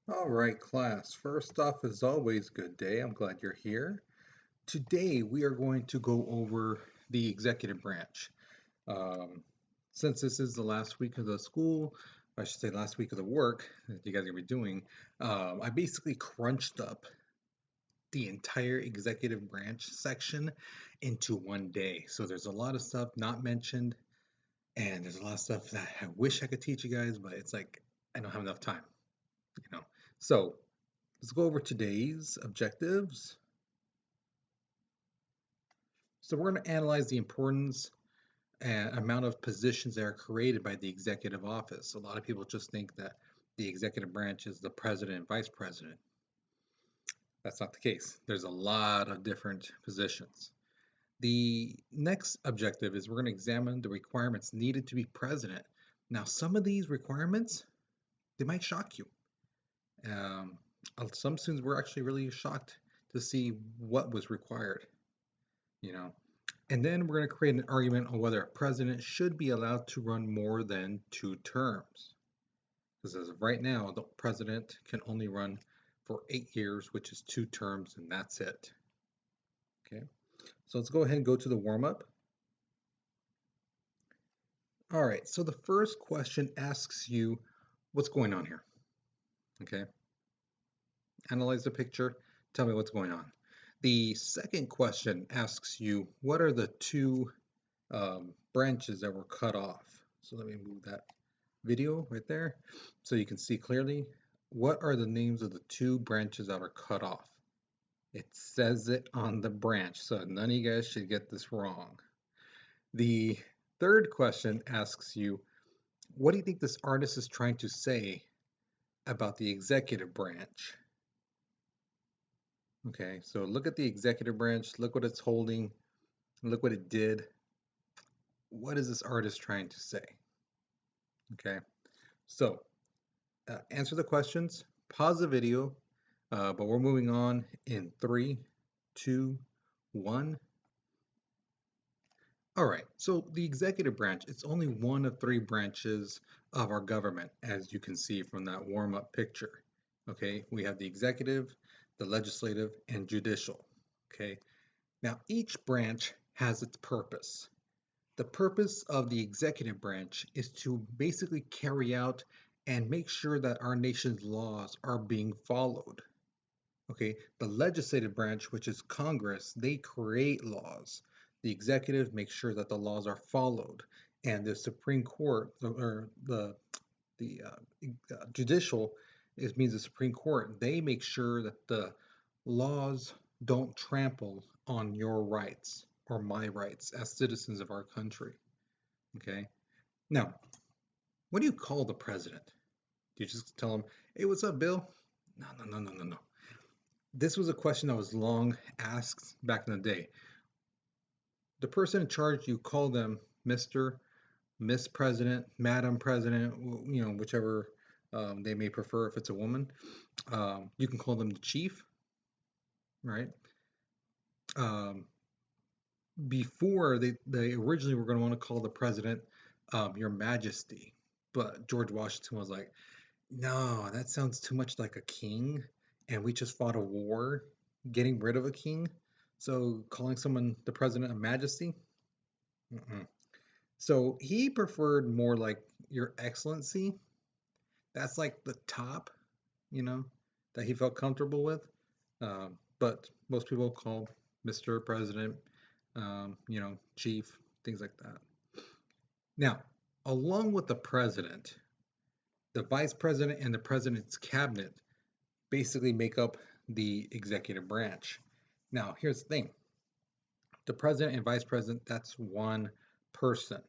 All right, class. First off, as always, good day. I'm glad you're here. Today, we are going to go over the executive branch. Um, since this is the last week of the school, I should say last week of the work that you guys are going to be doing, I basically crunched up the entire executive branch section into one day. So there's a lot of stuff not mentioned, and there's a lot of stuff that I wish I could teach you guys, but it's like I don't have enough time, you know. So let's go over today's objectives. So we're going to analyze the importance and amount of positions that are created by the executive office. A lot of people just think that the executive branch is the president and vice president. That's not the case. There's a lot of different positions. The next objective is we're going to examine the requirements needed to be president. Now, some of these requirements, they might shock you. Um, some students were actually really shocked to see what was required, you know. And then we're going to create an argument on whether a president should be allowed to run more than 2 terms. Because as of right now, the president can only run for 8 years, which is 2 terms, and that's it. Okay, so let's go ahead and go to the warm up. All right, so the first question asks you what's going on here. Okay, analyze the picture, tell me what's going on. The second question asks you what are the two branches that were cut off. So let me move that video right there so you can see clearly what are the names of the two branches that are cut off. It says it on the branch, so none of you guys should get this wrong. The third question asks you, what do you think this artist is trying to say about the executive branch? Okay, so look at the executive branch, look what it's holding, look what it did. What is this artist trying to say? Okay, so answer the questions, pause the video, but we're moving on in 3, 2, 1. All right, so the executive branch, it's only one of 3 branches of our government, as you can see from that warm-up picture. Okay, we have the executive, the legislative, and judicial. Okay, now each branch has its purpose. The purpose of the executive branch is to basically carry out and make sure that our nation's laws are being followed. Okay, the legislative branch, which is Congress, they create laws. The executive makes sure that the laws are followed, and the Supreme Court or the judicial, it means the Supreme Court. They make sure that the laws don't trample on your rights or my rights as citizens of our country. Okay. Now, what do you call the president? Do you just tell him, "Hey, what's up, Bill?" No, no, no, no, no, no. This was a question that was long asked back in the day. The person in charge, you call them Mr., Miss President, Madam President, whichever they may prefer if it's a woman. You can call them the chief, right? Um, Before they originally were going to want to call the president Your Majesty, but George Washington was like, no, that sounds too much like a king, and we just fought a war getting rid of a king. So calling someone the president of majesty? Mm-mm. So he preferred more like your excellency. That's like the top, you know, that he felt comfortable with. But most people call Mr. President, chief, things like that. Now, along with the president, the vice president and the president's cabinet basically make up the executive branch. Now, here's the thing. The president and vice president, that's one person.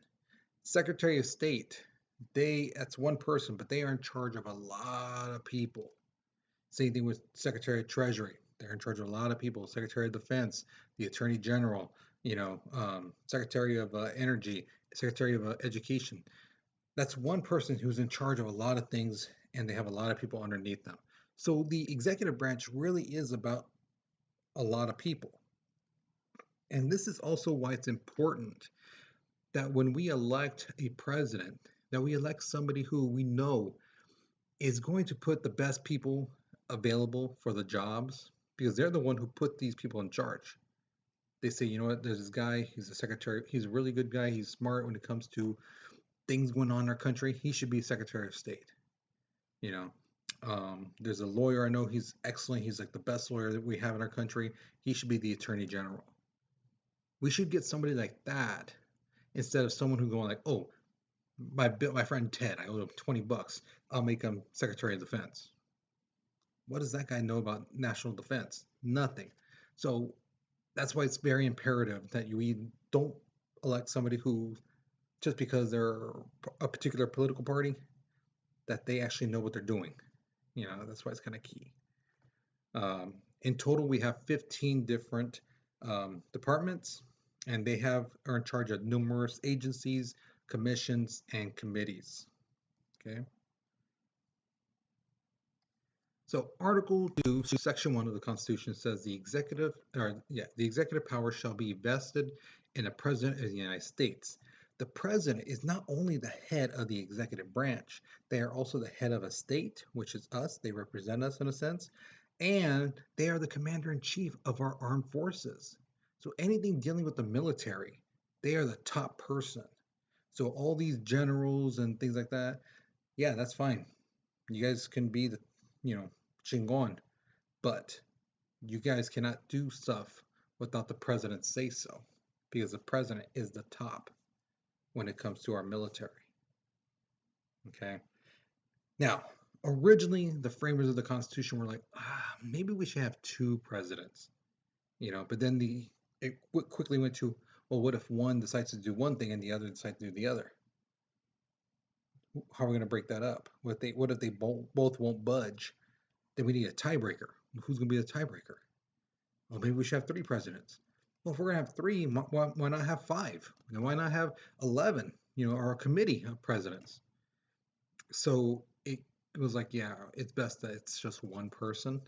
Secretary of State, that's one person, but they are in charge of a lot of people. Same thing with Secretary of Treasury. They're in charge of a lot of people. Secretary of Defense, the Attorney General, Secretary of Energy, Secretary of Education. That's one person who's in charge of a lot of things, and they have a lot of people underneath them. So the executive branch really is about a lot of people. And this is also why it's important that when we elect a president, that we elect somebody who we know is going to put the best people available for the jobs because they're the one who put these people in charge. They say, you know what, there's this guy, he's a secretary, he's a really good guy, he's smart when it comes to things going on in our country, he should be Secretary of State. You know, there's a lawyer I know, he's excellent, he's like the best lawyer that we have in our country, he should be the Attorney General. We should get somebody like that instead of someone who going like, oh, my friend Ted, I owe him $20, I'll make him Secretary of Defense. What does that guy know about national defense? Nothing. So that's why it's very imperative that we don't elect somebody who, just because they're a particular political party, that they actually know what they're doing. That's why it's kind of key. In total, we have 15 different departments, and they are in charge of numerous agencies, commissions, and committees. Okay. So Article 2, Section 1 of the Constitution says the executive power shall be vested in the President of the United States. The President is not only the head of the executive branch, they are also the head of a state, which is us, they represent us in a sense, and they are the commander-in-chief of our armed forces. So anything dealing with the military, they are the top person. So all these generals and things like that, yeah, that's fine. You guys can be the, chingon, but you guys cannot do stuff without the president say so, because the president is the top when it comes to our military. Okay. Now, originally, the framers of the Constitution were like, maybe we should have two presidents, but then it quickly went to, well, what if one decides to do one thing and the other decides to do the other? How are we going to break that up? What if they both won't budge? Then we need a tiebreaker. Who's going to be the tiebreaker? Well, maybe we should have three presidents. Well, if we're going to have three, why not have five? Why not have 11, or a committee of presidents? So it was like, yeah, it's best that it's just one person.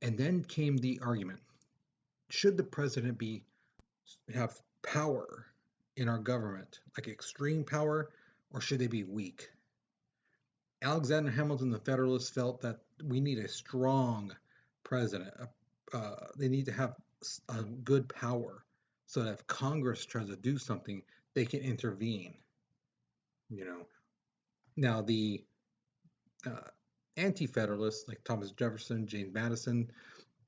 And then came the argument, should the president have power in our government, like extreme power, or should they be weak? Alexander Hamilton, the Federalist, felt that we need a strong president. They need to have a good power so that if Congress tries to do something, they can intervene. Now the anti-federalists like Thomas Jefferson, James Madison,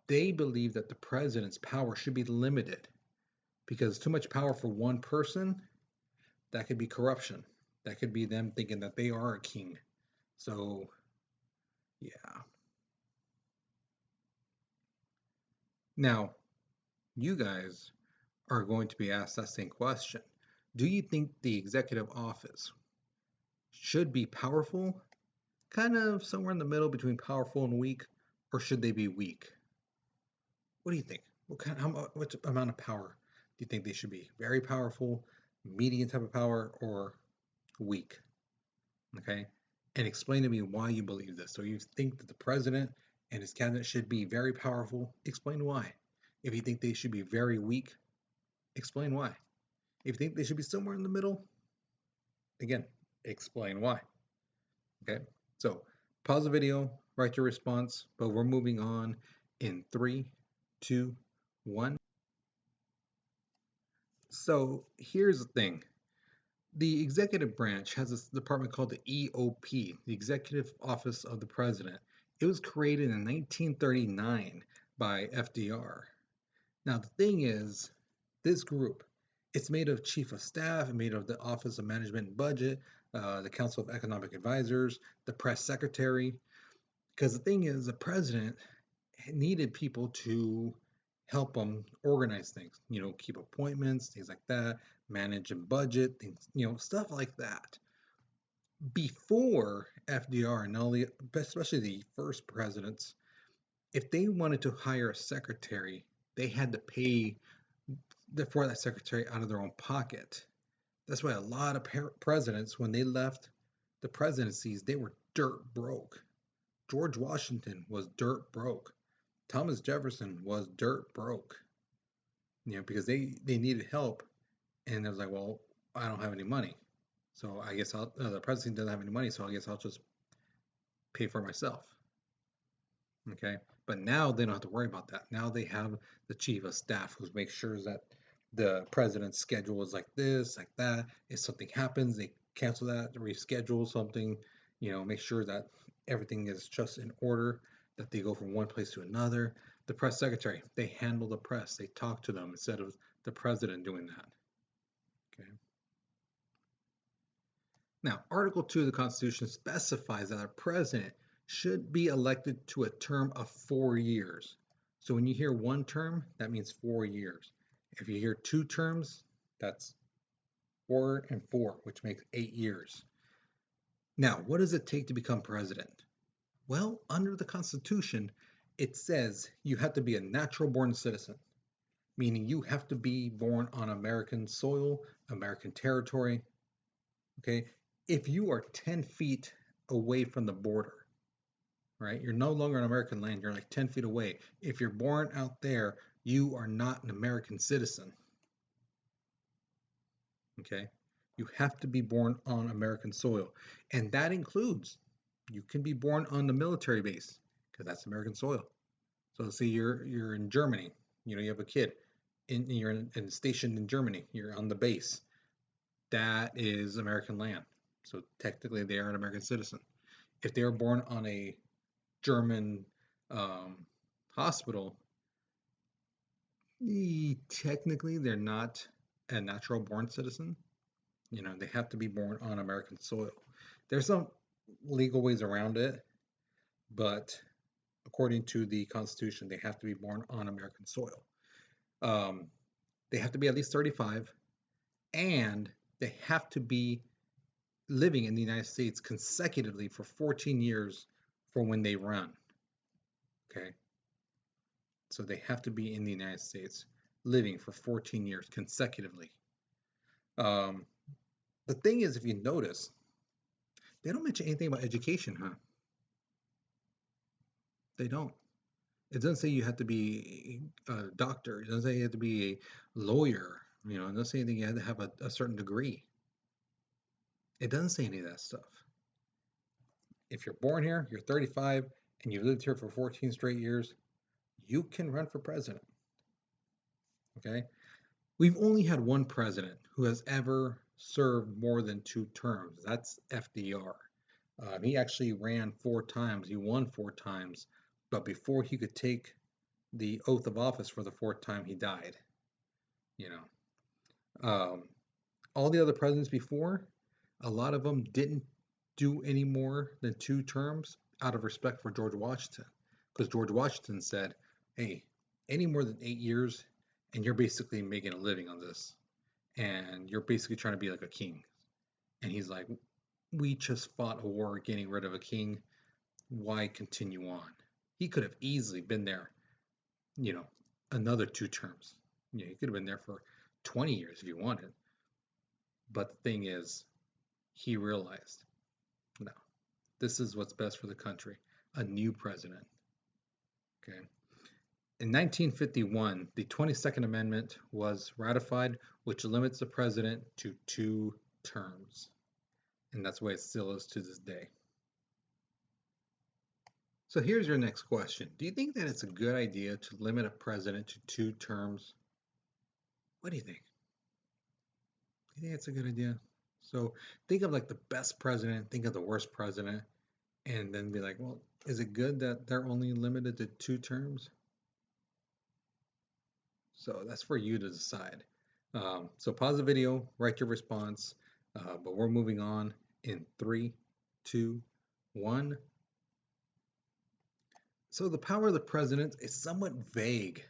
they believe that the president's power should be limited because too much power for one person, that could be corruption. That could be them thinking that they are a king. So, yeah. Now, you guys are going to be asked that same question. Do you think the executive office should be powerful, kind of somewhere in the middle between powerful and weak, or should they be weak? What do you think? What amount of power do you think they should be? Very powerful, medium type of power, or weak? Okay, and explain to me why you believe this. So you think that the president and his cabinet should be very powerful? Explain why. If you think they should be very weak, explain why. If you think they should be somewhere in the middle, again, explain why. Okay, so pause the video, write your response, but we're moving on in 3, 2, 1. So here's the thing. The executive branch has this department called the EOP, the Executive Office of the President. It was created in 1939 by FDR. Now the thing is, this group, it's made of chief of staff, made of the Office of Management and Budget, the Council of Economic Advisors, the press secretary. Because the thing is, the president needed people to help them organize things, keep appointments, things like that, manage and budget, things, stuff like that. Before FDR and all the, especially the first presidents, if they wanted to hire a secretary, they had to pay for that secretary out of their own pocket. That's why a lot of presidents, when they left the presidencies, they were dirt broke. George Washington was dirt broke. Thomas Jefferson was dirt broke. Because they needed help, and it was like, well, I don't have any money, so I guess the president doesn't have any money, so I guess I'll just pay for myself. Okay, but now they don't have to worry about that. Now they have the chief of staff who makes sure that the president's schedule is like this, like that. If something happens, they cancel that, reschedule something, make sure that everything is just in order, that they go from one place to another. The press secretary, they handle the press, they talk to them instead of the president doing that. Okay. Now, Article 2 of the Constitution specifies that a president should be elected to a term of 4 years. So when you hear one term, that means 4 years. If you hear two terms, that's 4 and 4, which makes 8 years. Now, what does it take to become president? Well, under the Constitution, it says you have to be a natural born citizen, meaning you have to be born on American soil, American territory. Okay, if you are 10 feet away from the border, right, you're no longer on American land, you're like 10 feet away. If you're born out there, you are not an American citizen. Okay, you have to be born on American soil, and that includes you can be born on the military base because that's American soil. So let's say you're in Germany, you have a kid, you're stationed in Germany, you're on the base. That is American land. So technically, they are an American citizen. If they are born on a German hospital, technically they're not a natural born citizen. They have to be born on American soil. There's some legal ways around it, but according to the Constitution, they have to be born on American soil. They have to be at least 35, and they have to be living in the United States consecutively for 14 years from when they run. Okay. So they have to be in the United States living for 14 years consecutively. The thing is, if you notice, they don't mention anything about education, huh? They don't. It doesn't say you have to be a doctor. It doesn't say you have to be a lawyer. It doesn't say anything you have to have a certain degree. It doesn't say any of that stuff. If you're born here, you're 35, and you've lived here for 14 straight years, you can run for president. Okay? We've only had one president who has ever served more than 2 terms. That's FDR. He actually ran 4 times. He won 4 times. But before he could take the oath of office for the 4th time, he died. All the other presidents before, a lot of them didn't do any more than 2 terms out of respect for George Washington. Because George Washington said, hey, any more than 8 years, and you're basically making a living on this. And you're basically trying to be like a king. And he's like, we just fought a war getting rid of a king. Why continue on? He could have easily been there, another 2 terms. He could have been there for 20 years if he wanted. But the thing is, he realized, no, this is what's best for the country. A new president. Okay. In 1951, the 22nd Amendment was ratified, which limits the president to 2 terms. And that's the way it still is to this day. So here's your next question. Do you think that it's a good idea to limit a president to 2 terms? What do you think? Do you think it's a good idea? So think of like the best president, think of the worst president, and then be like, well, is it good that they're only limited to 2 terms? So that's for you to decide. So pause the video, write your response, but we're moving on in 3, 2, 1. So the power of the president is somewhat vague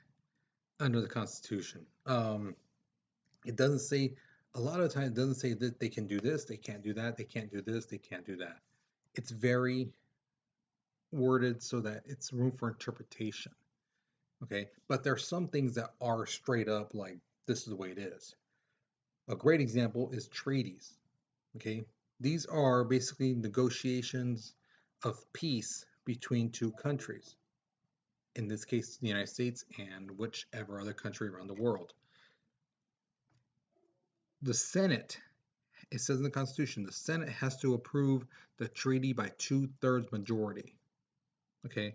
under the Constitution. It doesn't say, a lot of the time, it doesn't say that they can do this, they can't do that, they can't do this, they can't do that. It's very worded so that it's room for interpretation. Okay, but there are some things that are straight up like this is the way it is. A great example is treaties. Okay, these are basically negotiations of peace between 2 countries. In this case, the United States and whichever other country around the world. The Senate It says in the Constitution the Senate has to approve the treaty by 2/3 majority. Okay,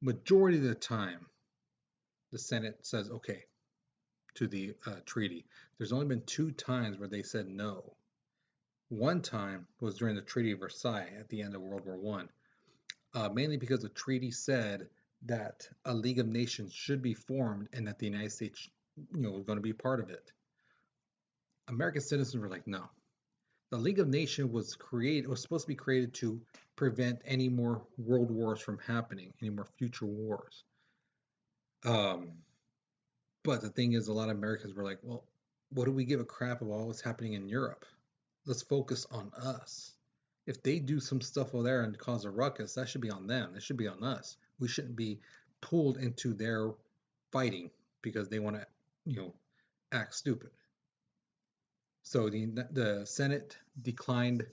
majority of the time, the Senate says okay to the treaty. There's only been 2 times where they said no. One time was during the Treaty of Versailles at the end of World War One, mainly because the treaty said that a League of Nations should be formed and that the United States, was going to be part of it. American citizens were like, no. The League of Nations was supposed to be created to prevent any more world wars from happening, any more future wars. Um, but the thing is, a lot of Americans were like, well, what do we give a crap about what's happening in Europe? Let's focus on us. If they do some stuff over there and cause a ruckus, that should be on them. It should be on us. We shouldn't be pulled into their fighting because they want to, act stupid. So the Senate declined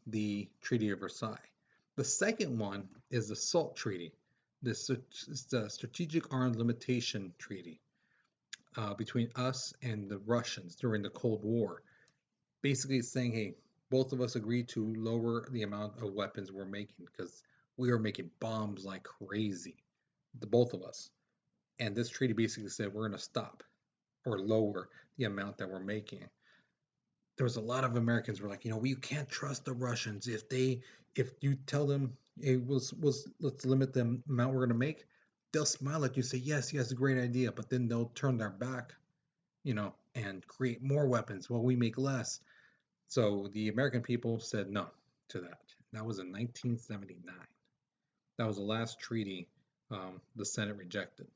the Treaty of Versailles. The second one is the SALT Treaty, the Strategic Arms Limitation Treaty between us and the Russians during the Cold War. Basically, it's saying, hey, both of us agreed to lower the amount of weapons we're making because we are making bombs like crazy, the both of us. And this treaty basically said we're going to stop or lower the amount that we're making. There was a lot of Americans were like, we can't trust the Russians. If you tell them, hey, let's limit the amount we're going to make, they'll smile at you and say, yes, yes, great idea. But then they'll turn their back, and create more weapons while we make less. So the American people said no to that. That was in 1979. That was the last treaty the Senate rejected.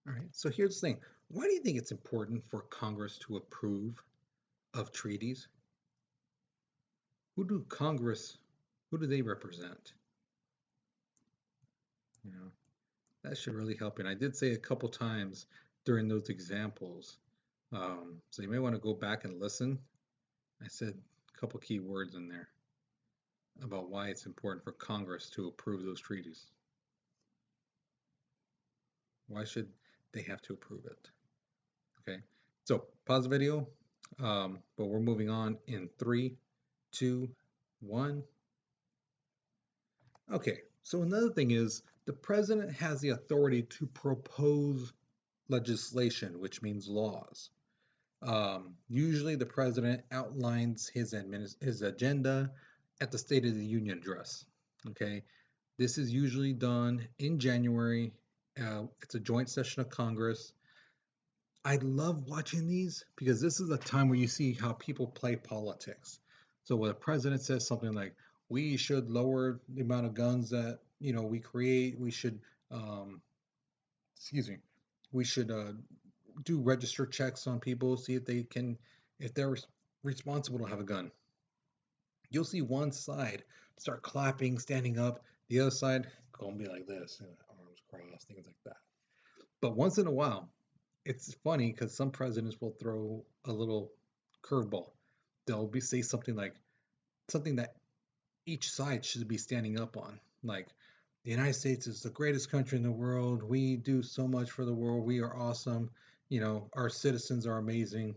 All right, so here's the thing. Why do you think it's important for Congress to approve of treaties? Who do they represent? You know, that should really help. And I did say a couple times during those examples, so you may want to go back and listen. I said a couple key words in there about why it's important for Congress to approve those treaties. Why should they have to approve it? Okay, so pause the video, but we're moving on in 3, 2, 1. Okay, so another thing is the president has the authority to propose legislation, which means laws. Usually the president outlines his agenda at the State of the Union address. Okay, this is usually done in January. It's a joint session of Congress. I love watching these because this is a time where you see how people play politics. So when the president says something like, "We should lower the amount of guns that we create. We should, excuse me, we should do register checks on people, see if they're responsible to have a gun." You'll see one side start clapping, standing up. The other side gonna be like this, arms crossed, things like that. But once in a while, it's funny because some presidents will throw a little curveball. They'll say something that each side should be standing up on. Like, the United States is the greatest country in the world. We do so much for the world. We are awesome. Our citizens are amazing.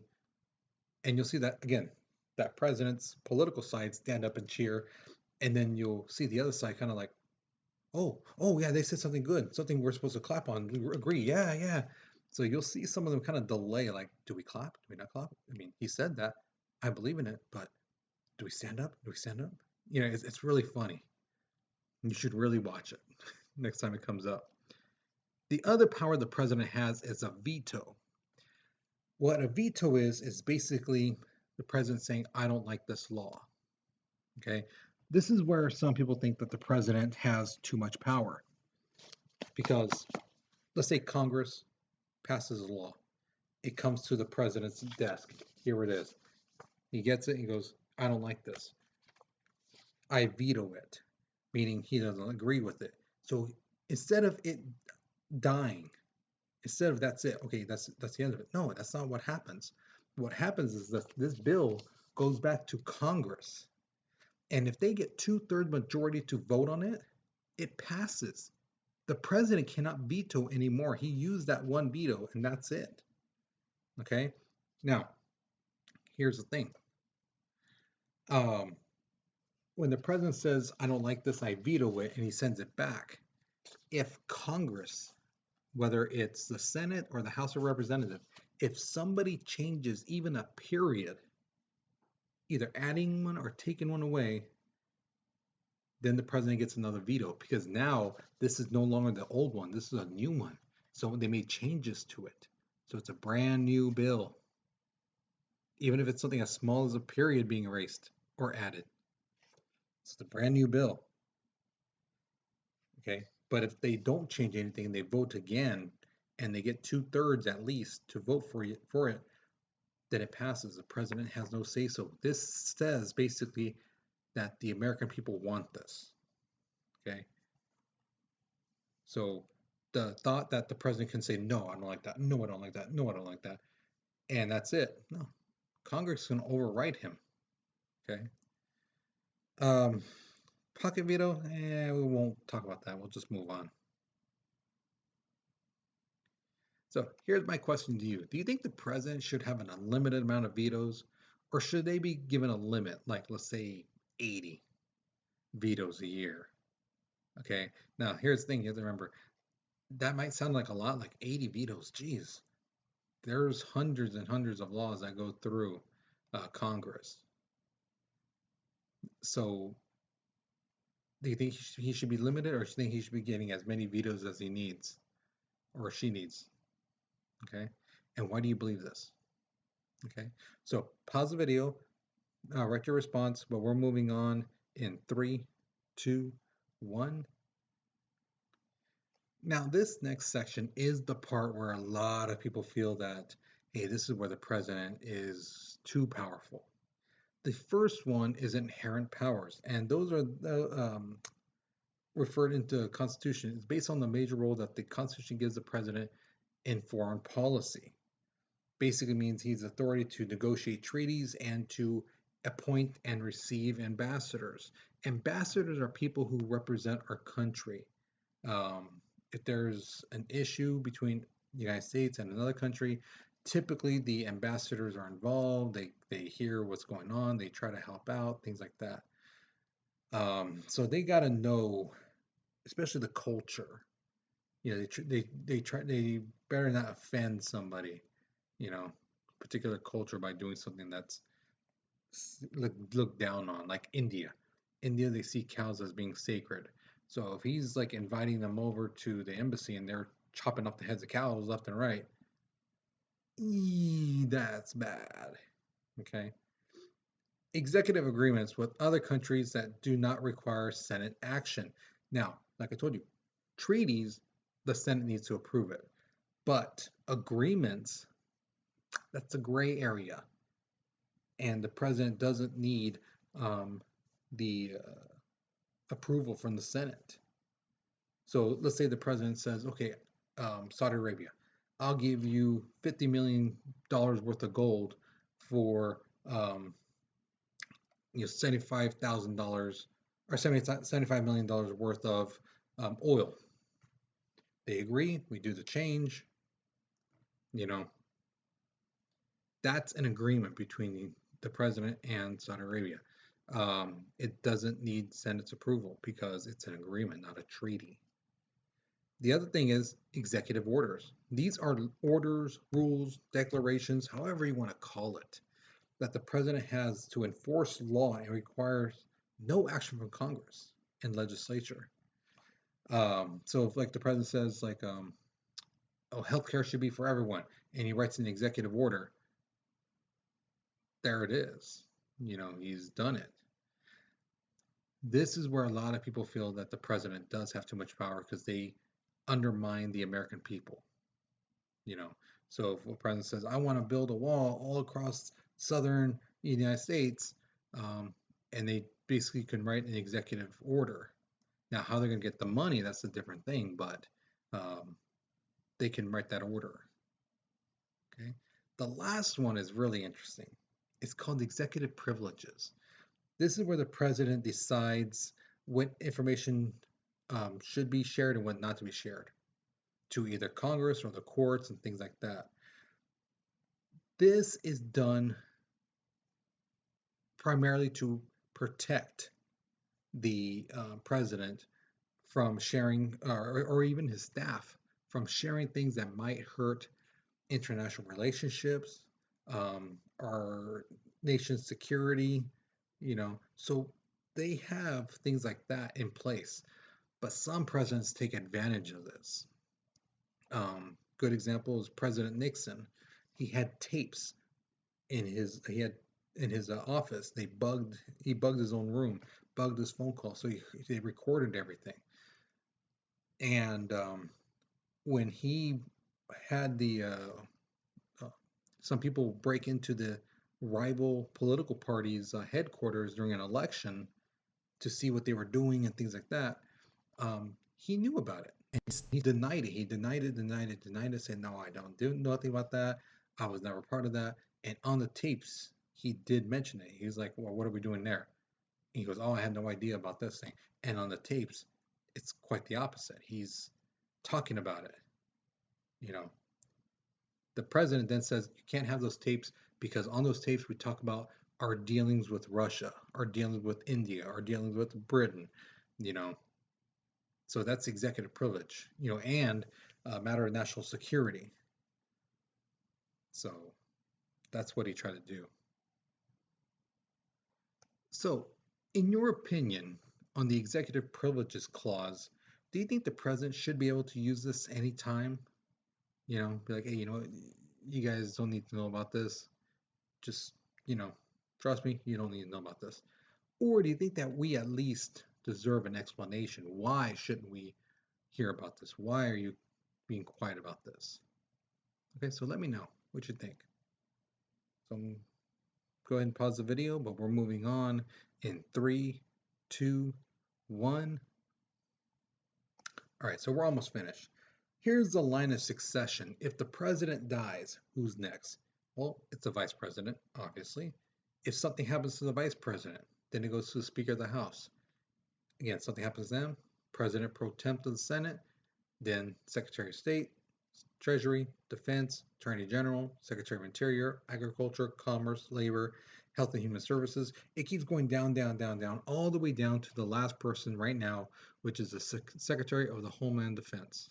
And you'll see that again, that president's political side stand up and cheer. And then you'll see the other side kind of like, oh yeah, they said something good, something we're supposed to clap on. We agree, yeah, yeah. So you'll see some of them kind of delay, like, do we clap? Do we not clap? I mean, he said that. I believe in it, but do we stand up? Do we stand up? It's really funny. You should really watch it next time it comes up. The other power the president has is a veto. What a veto is basically the president saying, I don't like this law. Okay? This is where some people think that the president has too much power. Because let's say Congress passes a law. It comes to the president's desk. Here it is. He gets it. He goes, I don't like this. I veto it, meaning he doesn't agree with it. So instead of it dying, instead of that's it, okay, that's the end of it. No, that's not what happens. What happens is that this bill goes back to Congress. And if they get 2/3 majority to vote on it, it passes. The president cannot veto anymore. He used that one veto and that's it. Okay? Now, here's the thing. Um, when the president says, I don't like this, I veto it, and he sends it back, if Congress, whether it's the Senate or the House of Representatives, if somebody changes even a period, either adding one or taking one away, then the president gets another veto because now this is no longer the old one. This is a new one. So they made changes to it. So it's a brand new bill, even if it's something as small as a period being erased or added. It's a brand new bill. Okay. But if they don't change anything and they vote again and they get 2/3 at least to vote for it, then it passes. The president has no say so. This says basically that the American people want this. Okay. So the thought that the president can say, no, I don't like that. No, I don't like that. No, I don't like that. And that's it. No. Congress can override him. Okay. Um, Pocket veto, we won't talk about that. We'll just move on. So here's my question to you. Do you think the president should have an unlimited amount of vetoes, or should they be given a limit, like let's say 80 vetoes a year? Okay. Now here's the thing, you have to remember, that might sound like a lot, like 80 vetoes. Geez, there's hundreds and hundreds of laws that go through Congress. So do you think he should be limited, or do you think he should be getting as many vetoes as he needs or she needs? Okay. And why do you believe this? Okay. So pause the video, write your response, but we're moving on in 3, 2, 1. Now, this next section is the part where a lot of people feel that, hey, this is where the president is too powerful. The first one is inherent powers, and those are referred into the Constitution. It's based on the major role that the Constitution gives the president in foreign policy. Basically means he's authority to negotiate treaties and to appoint and receive ambassadors. Ambassadors are people who represent our country. Um, if there's an issue between the United States and another country, typically the ambassadors are involved. They hear what's going on. They try to help out, things like that. So they got to know, especially the culture. You know, they better not offend somebody. You know, particular culture by doing something that's looked down on, like India. India, they see cows as being sacred. So if he's like inviting them over to the embassy and they're chopping off the heads of cows left and right, that's bad. Okay. Executive agreements with other countries that do not require Senate action. Now, like I told you, treaties, the Senate needs to approve it. But agreements, that's a gray area. And the president doesn't need the approval from the Senate. So let's say the president says, okay, Saudi Arabia, I'll give you $50 million worth of gold for $75,000 or $75 million worth of oil. They agree, we do the change, you know, that's an agreement between the president and Saudi Arabia. It doesn't need Senate's approval because it's an agreement, not a treaty. The other thing is executive orders. These are orders, rules, declarations, however you want to call it, that the president has to enforce law and requires no action from Congress and legislature. So if like the president says like, oh, healthcare should be for everyone, and he writes an executive order, there it is. You know, he's done it. This is where a lot of people feel that the president does have too much power because they undermine the American people. You know, so if the president says, I want to build a wall all across southern United States, and they basically can write an executive order. Now, how they're going to get the money, that's a different thing, but they can write that order. Okay. The last one is really interesting. It's called executive privileges. This is where the president decides what information should be shared and what not to be shared to either Congress or the courts and things like that. This is done primarily to protect the president from sharing, or even his staff from sharing things that might hurt international relationships, our nation's security, So they have things like that in place, but some presidents take advantage of this. Good example is President Nixon. He had tapes in his office. He bugged his own room, bugged his phone call, so they recorded everything. And when he had the uh, some people break into the rival political parties' headquarters during an election to see what they were doing and things like that, he knew about it. And he denied it. He denied it, said, no, I don't do nothing about that. I was never part of that. And on the tapes, he did mention it. He was like, well, what are we doing there? And he goes, oh, I had no idea about this thing. And on the tapes, it's quite the opposite. He's talking about it. You know, the president then says, you can't have those tapes because on those tapes, we talk about our dealings with Russia, our dealings with India, our dealings with Britain, you know, So that's executive privilege, and a matter of national security. So that's what he tried to do. So, in your opinion, on the executive privileges clause, do you think the president should be able to use this anytime? Be like, hey, you guys don't need to know about this. Just, you know, trust me, you don't need to know about this. Or do you think that we at least deserve an explanation? Why shouldn't we hear about this? Why are you being quiet about this? Okay, so let me know what you think. So go ahead and pause the video, but we're moving on in 3, 2, 1. All right, so we're almost finished. Here's the line of succession. If the president dies, who's next? Well, it's the vice president, obviously. If something happens to the vice president, then it goes to the Speaker of the House. Again, something happens to them, President pro tem of the Senate, then Secretary of State, Treasury, Defense, Attorney General, Secretary of Interior, Agriculture, Commerce, Labor, Health and Human Services. It keeps going down, down, down, down, all the way down to the last person right now, which is the Secretary of the Homeland Defense.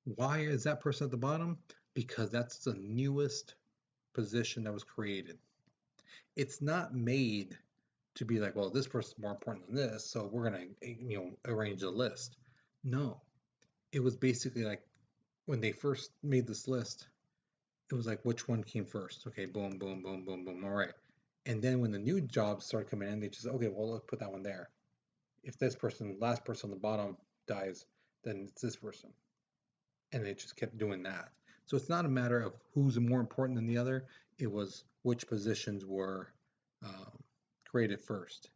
Why is that person at the bottom? Because that's the newest position that was created. It's not made to be like, well, this person's more important than this, so we're going to, arrange the list. No, it was basically like when they first made this list, it was like which one came first. Okay, boom, boom, boom, boom, boom. All right. And then when the new jobs started coming in, they just, okay, well, let's put that one there. If this person, last person on the bottom dies, then it's this person. And they just kept doing that. So it's not a matter of who's more important than the other. It was which positions were created first.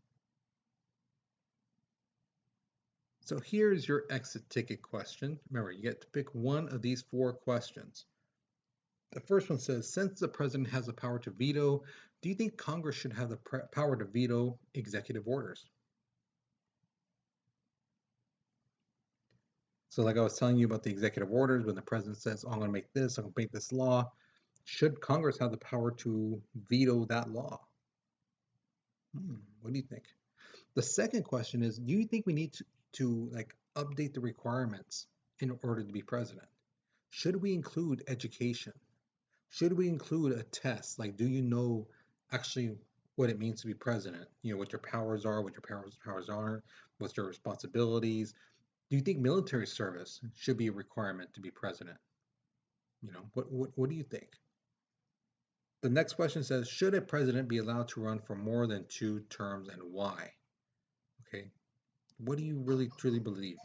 So here's your exit ticket question. Remember, you get to pick one of these 4 questions. The first one says, since the president has the power to veto, do you think Congress should have the power to veto executive orders? So like I was telling you about the executive orders, when the president says, oh, I'm going to make this, I'm going to make this law, should Congress have the power to veto that law? What do you think? The second question is, do you think we need to like update the requirements in order to be president? Should we include education? Should we include a test? Like, do you know actually what it means to be president? What your powers are, what your powers aren't, what's your responsibilities? Do you think military service should be a requirement to be president? What do you think? The next question says, should a president be allowed to run for more than 2 terms and why? Okay. What do you really truly believe?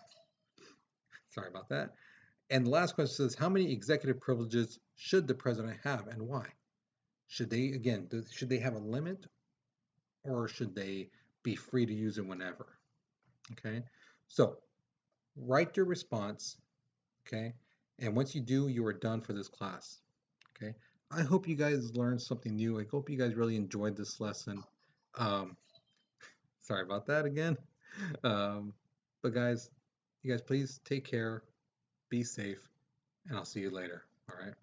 Sorry about that. And the last question says, how many executive privileges should the president have and why? Should they have a limit or should they be free to use it whenever? Okay, so write your response. Okay, and once you do, you are done for this class. Okay, I hope you guys learned something new. I hope you guys really enjoyed this lesson. Um, Sorry about that again. Um, but guys, you guys please take care, be safe, and I'll see you later. All right.